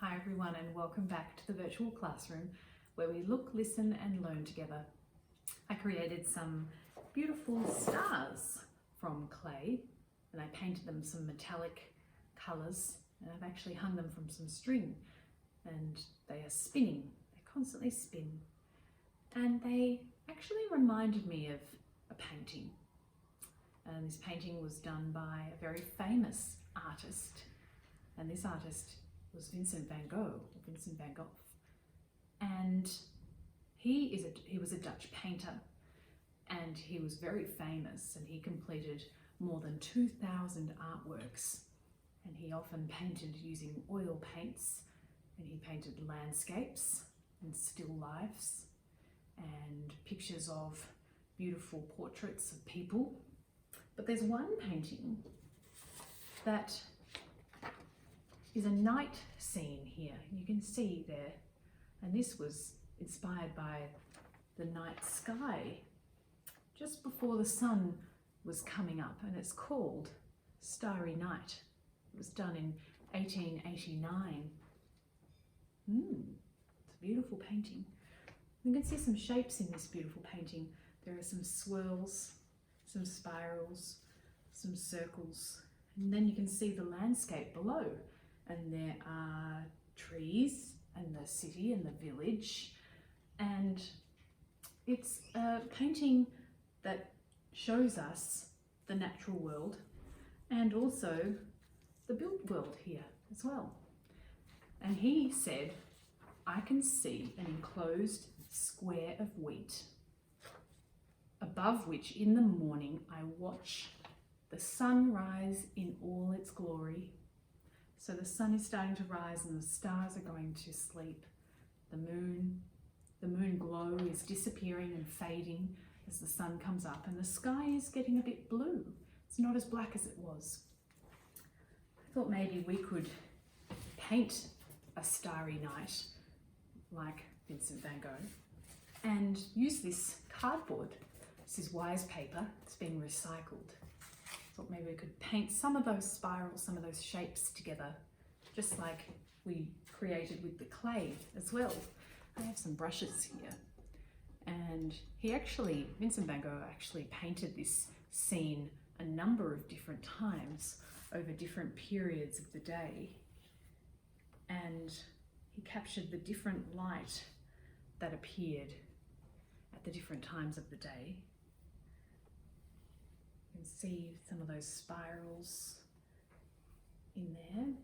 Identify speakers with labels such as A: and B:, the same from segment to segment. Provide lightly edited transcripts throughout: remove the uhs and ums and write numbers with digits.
A: Hi everyone, and welcome back to the virtual classroom where we look, listen and learn together. I created some beautiful stars from clay and I painted them some metallic colours, and I've actually hung them from some string, and they are spinning. They constantly spin, and they actually reminded me of a painting. And this painting was done by a very famous artist, and this artist was Vincent Van Gogh, Vincent Van Gogh. And he was a Dutch painter, and he was very famous, and he completed more than 2,000 artworks, and he often painted using oil paints, and he painted landscapes and still lifes and pictures of beautiful portraits of people. But there's one painting that is a night scene here. You can see there, and this was inspired by the night sky just before the sun was coming up, and it's called Starry Night. It was done in 1889. It's a beautiful painting. You can see some shapes in this beautiful painting. There are some swirls, some spirals, some circles, and then you can see the landscape below. And there are trees and the city and the village, and it's a painting that shows us the natural world and also the built world here as well. And he said, "I can see an enclosed square of wheat, above which in the morning I watch the sun rise in all its glory." So the sun is starting to rise and the stars are going to sleep. The moon glow is disappearing and fading as the sun comes up, and the sky is getting a bit blue. It's not as black as it was. I thought maybe we could paint a starry night like Vincent Van Gogh and use this cardboard. This is wise paper. It's been recycled. Thought maybe we could paint some of those spirals, some of those shapes together, just like we created with the clay as well. I have some brushes here, and Vincent Van Gogh actually painted this scene a number of different times over different periods of the day, and he captured the different light that appeared at the different times of the day. You can see some of those spirals in there.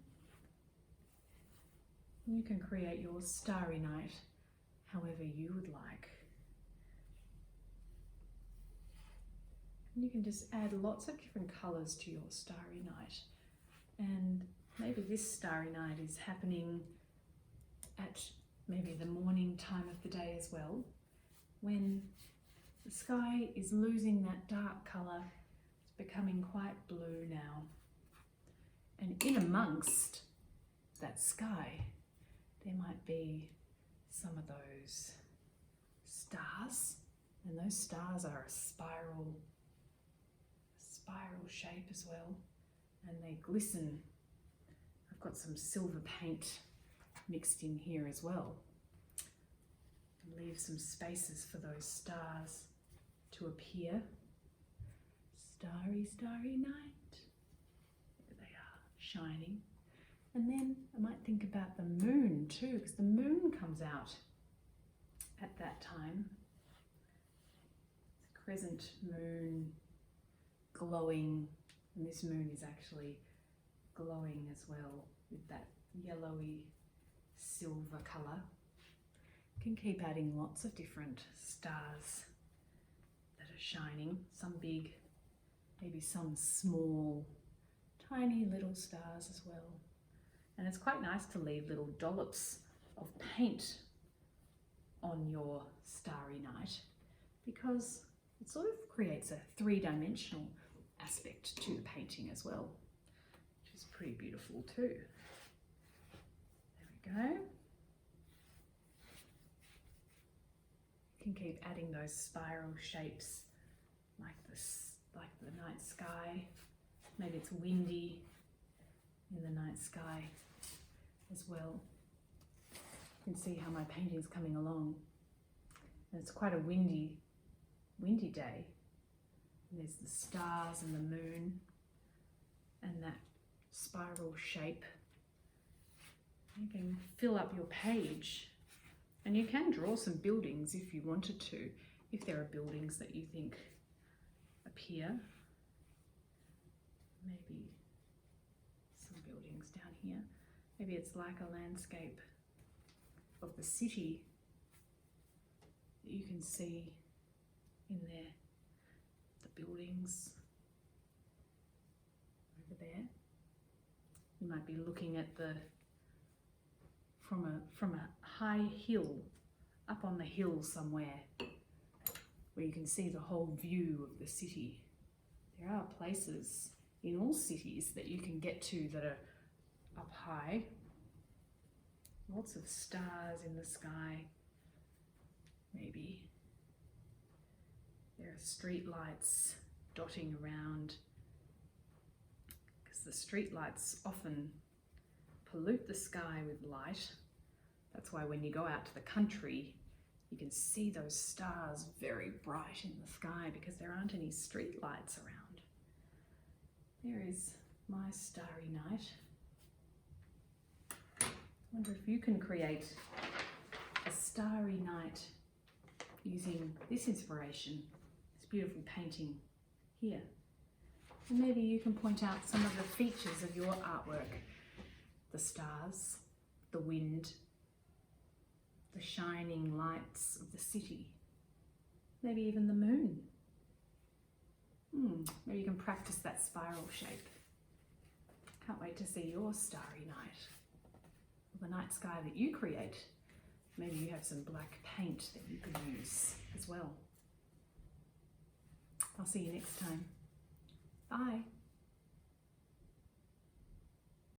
A: You can create your starry night however you would like. And you can just add lots of different colours to your starry night. And maybe this starry night is happening at maybe the morning time of the day as well, when the sky is losing that dark colour. Becoming quite blue now, and in amongst that sky there might be some of those stars, and those stars are a spiral shape as well, and they glisten. I've got some silver paint mixed in here as well, and leave some spaces for those stars to appear. Starry, starry night. There they are, shining. And then I might think about the moon too, because the moon comes out at that time. It's a crescent moon glowing, and this moon is actually glowing as well with that yellowy silver colour. You can keep adding lots of different stars that are shining, some big, maybe some small, tiny little stars as well. And it's quite nice to leave little dollops of paint on your starry night, because it sort of creates a three-dimensional aspect to the painting as well, which is pretty beautiful too. There we go. You can keep adding those spiral shapes like this, like the night sky. Maybe it's windy in the night sky as well. You can see how my painting's coming along. And it's quite a windy day. And there's the stars and the moon and that spiral shape. You can fill up your page, and you can draw some buildings if you wanted to, if there are buildings that you think appear. Maybe some buildings down here. Maybe it's like a landscape of the city that you can see in there, the buildings over there. You might be looking at the from a high hill, up on the hill somewhere, where you can see the whole view of the city. There are places in all cities that you can get to that are up high. Lots of stars in the sky, maybe. There are street lights dotting around, because the street lights often pollute the sky with light. That's why when you go out to the country, you can see those stars very bright in the sky, because there aren't any street lights around. There is my starry night. I wonder if you can create a starry night using this inspiration, this beautiful painting here. And maybe you can point out some of the features of your artwork. The stars, the wind, the shining lights of the city, maybe even the moon. Maybe you can practice that spiral shape. Can't wait to see your starry night, or the night sky that you create. Maybe you have some black paint that you can use as well. I'll see you next time. Bye.